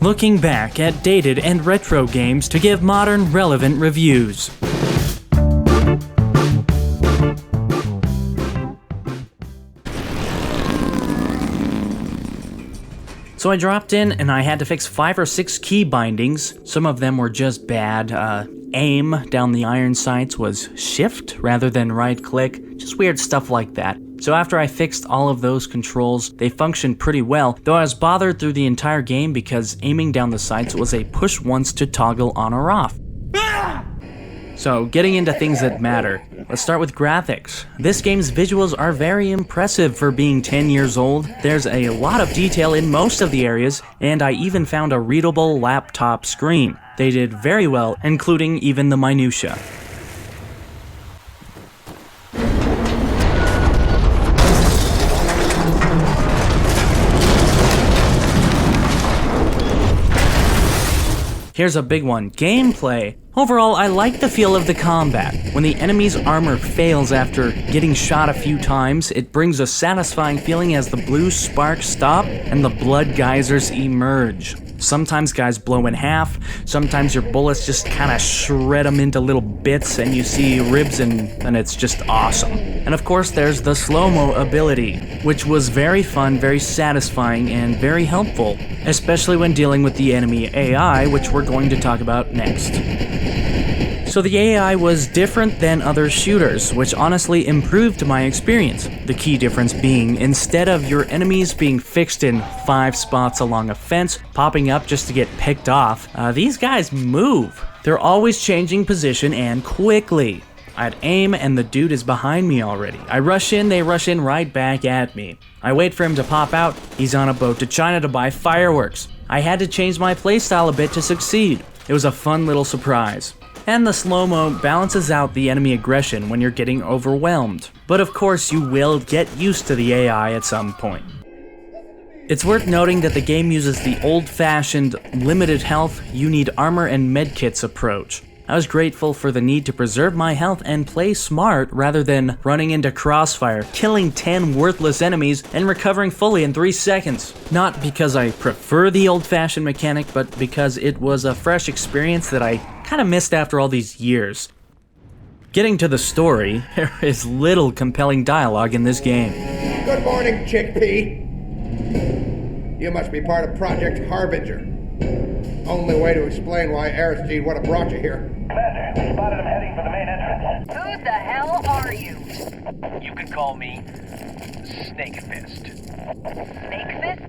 looking back at dated and retro games to give modern, relevant reviews. So I dropped in and I had to fix 5 or 6 key bindings. Some of them were just bad. Aim down the iron sights was shift rather than right click. Just weird stuff like that. So after I fixed all of those controls, they functioned pretty well, though I was bothered through the entire game because aiming down the sights was a push once to toggle on or off. So, getting into things that matter. Let's start with graphics. This game's visuals are very impressive for being 10 years old. There's a lot of detail in most of the areas, and I even found a readable laptop screen. They did very well, including even the minutia. Here's a big one, gameplay. Overall, I like the feel of the combat. When the enemy's armor fails after getting shot a few times, it brings a satisfying feeling as the blue sparks stop and the blood geysers emerge. Sometimes guys blow in half, sometimes your bullets just kinda shred them into little bits and you see ribs and it's just awesome. And of course there's the slow-mo ability, which was very fun, very satisfying, and very helpful, especially when dealing with the enemy AI, which we're going to talk about next. So the AI was different than other shooters, which honestly improved my experience. The key difference being, instead of your enemies being fixed in 5 spots along a fence, popping up just to get picked off, these guys move. They're always changing position and quickly. I'd aim and the dude is behind me already. I rush in, they rush in right back at me. I wait for him to pop out, he's on a boat to China to buy fireworks. I had to change my playstyle a bit to succeed. It was a fun little surprise. And the slow-mo balances out the enemy aggression when you're getting overwhelmed. But of course you will get used to the AI at some point. It's worth noting that the game uses the old-fashioned, limited health, you need armor and medkits approach. I was grateful for the need to preserve my health and play smart rather than running into crossfire, killing 10 worthless enemies, and recovering fully in 3 seconds. Not because I prefer the old-fashioned mechanic, but because it was a fresh experience that I kinda missed after all these years. Getting to the story, there is little compelling dialogue in this game. Good morning, chickpea. You must be part of Project Harbinger. Only way to explain why Aristide would have brought you here. Commander, spotted him heading for the main entrance. Who the hell are you? You can call me Snake Fist. Snake Fist?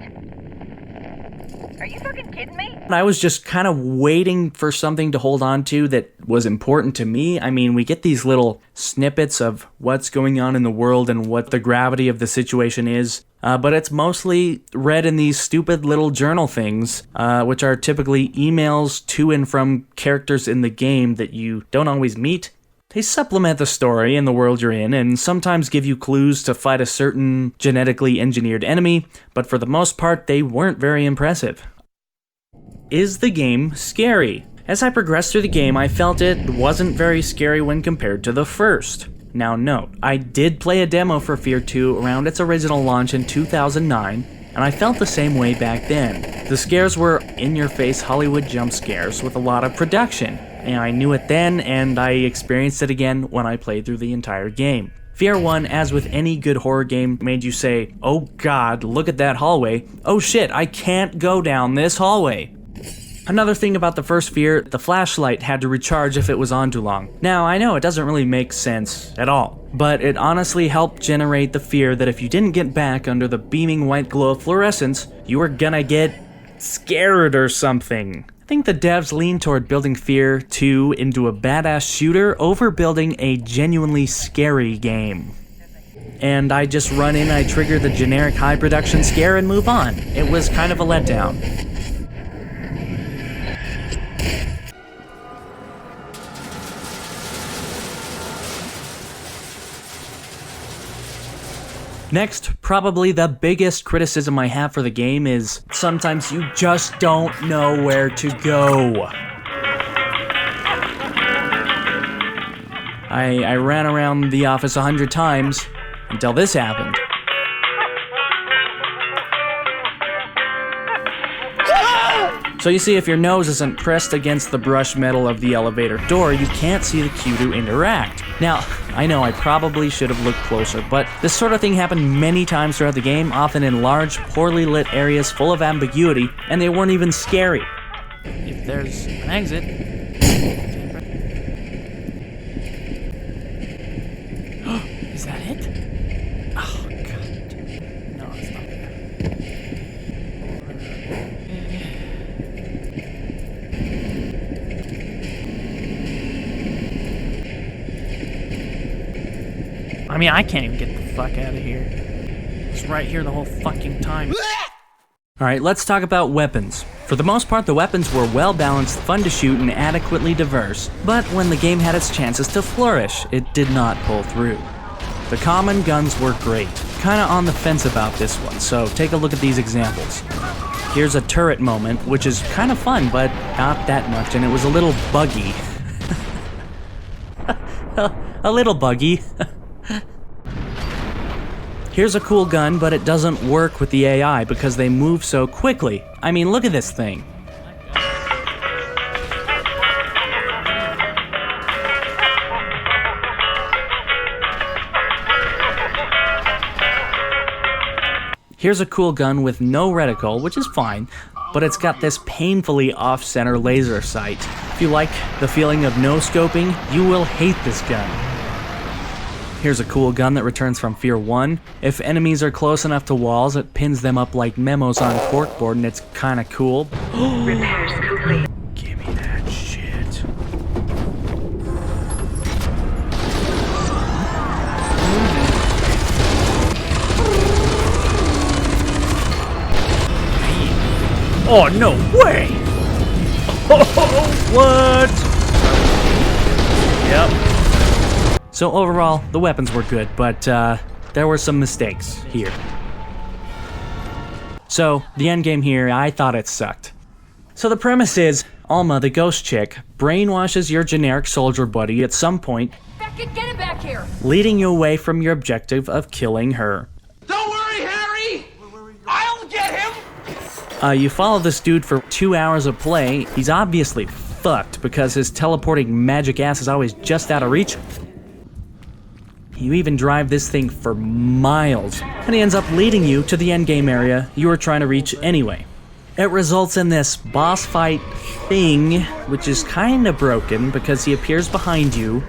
Are you fucking kidding me? I was just kind of waiting for something to hold on to that was important to me. I mean, we get these little snippets of what's going on in the world and what the gravity of the situation is. But it's mostly read in these stupid little journal things, which are typically emails to and from characters in the game that you don't always meet. They supplement the story and the world you're in, and sometimes give you clues to fight a certain genetically engineered enemy, but for the most part, they weren't very impressive. Is the game scary? As I progressed through the game, I felt it wasn't very scary when compared to the first. Now note, I did play a demo for F.E.A.R 2 around its original launch in 2009, and I felt the same way back then. The scares were in-your-face Hollywood jump scares with a lot of production, and I knew it then, and I experienced it again when I played through the entire game. F.E.A.R 1, as with any good horror game, made you say, "Oh god, look at that hallway. Oh shit, I can't go down this hallway." Another thing about the first F.E.A.R, the flashlight had to recharge if it was on too long. Now, I know it doesn't really make sense at all, but it honestly helped generate the fear that if you didn't get back under the beaming white glow of fluorescence, you were gonna get scared or something. I think the devs leaned toward building F.E.A.R 2 into a badass shooter over building a genuinely scary game. And I just run in, I trigger the generic high production scare and move on. It was kind of a letdown. Next, probably the biggest criticism I have for the game is sometimes you just don't know where to go. I ran around the office 100 times until this happened. So you see, if your nose isn't pressed against the brushed metal of the elevator door, you can't see the cue to interact. Now, I know I probably should have looked closer, but this sort of thing happened many times throughout the game, often in large, poorly lit areas full of ambiguity, and they weren't even scary. If there's an exit... Is that it? Oh, God. No, it's not there. I mean, I can't even get the fuck out of here. It's right here the whole fucking time. Alright, let's talk about weapons. For the most part, the weapons were well balanced, fun to shoot, and adequately diverse. But when the game had its chances to flourish, it did not pull through. The common guns were great. Kinda on the fence about this one, so take a look at these examples. Here's a turret moment, which is kind of fun, but not that much, and it was a little buggy. A little buggy. Here's a cool gun, but it doesn't work with the AI because they move so quickly. I mean, look at this thing. Here's a cool gun with no reticle, which is fine, but it's got this painfully off-center laser sight. If you like the feeling of no-scoping, you will hate this gun. Here's a cool gun that returns from F.E.A.R 1. If enemies are close enough to walls, it pins them up like memos on corkboard, and it's kinda cool. Repairs complete. Give me that shit. Oh, no way! What? Yep. So overall, the weapons were good, but there were some mistakes here. So, the endgame here, I thought it sucked. So the premise is, Alma, the ghost chick, brainwashes your generic soldier buddy at some point, Beckett, get him back here! leading you away from your objective of killing her. Don't worry, Harry! I'll get him! You follow this dude for 2 hours of play. He's obviously fucked because his teleporting magic ass is always just out of reach. You even drive this thing for miles, and he ends up leading you to the endgame area you were trying to reach anyway. It results in this boss fight thing, which is kinda broken because he appears behind you.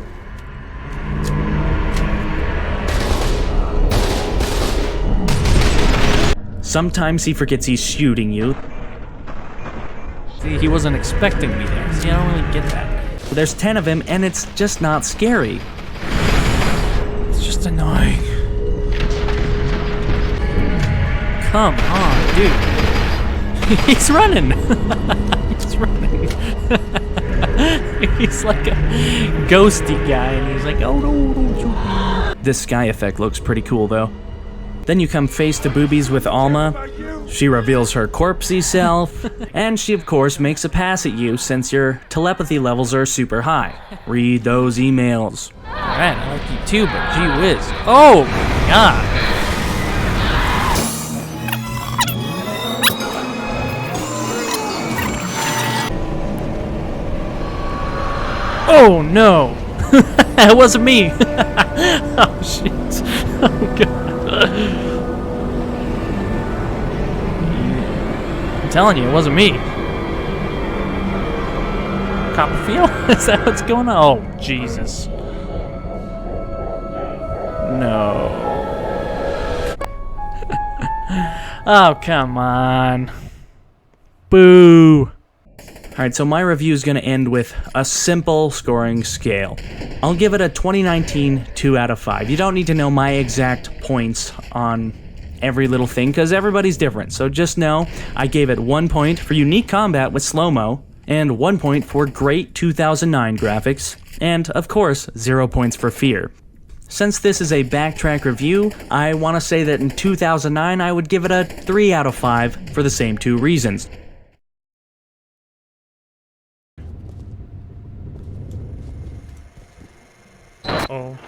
Sometimes he forgets he's shooting you. See, he wasn't expecting me there. See, I don't really get that. But there's 10 of him, and it's just not scary. It's just annoying. Come on, dude. He's running. He's running. He's like a ghosty guy, and he's like, oh no, don't shoot me. This sky effect looks pretty cool, though. Then you come face to boobies with Alma. She reveals her corpsey self, and she of course makes a pass at you since your telepathy levels are super high. Read those emails. Alright, I like you too, but gee whiz. Oh my god. Oh no! That wasn't me! Oh shit. Oh god. I'm telling you, it wasn't me. Copperfield? Is that what's going on? Oh, Jesus. No. Oh, come on. Boo. Alright, so my review is going to end with a simple scoring scale. I'll give it a 2019 2 out of 5. You don't need to know my exact points on every little thing, because everybody's different. So just know, I gave it 1 point for unique combat with slow-mo, and 1 point for great 2009 graphics, and of course, 0 points for F.E.A.R. Since this is a Backtrack review, I want to say that in 2009 I would give it a 3 out of 5 for the same 2 reasons. Uh-oh.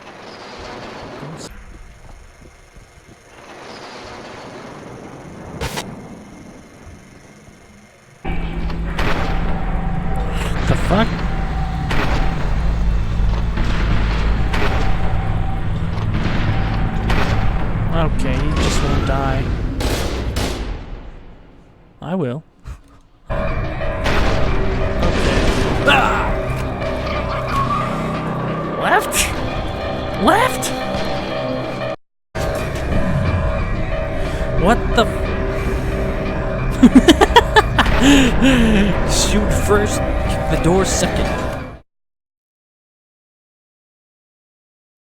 The fuck? Okay, he just won't die. I will. Okay. Ah! Left? Left? What the Shoot first, kick the door second.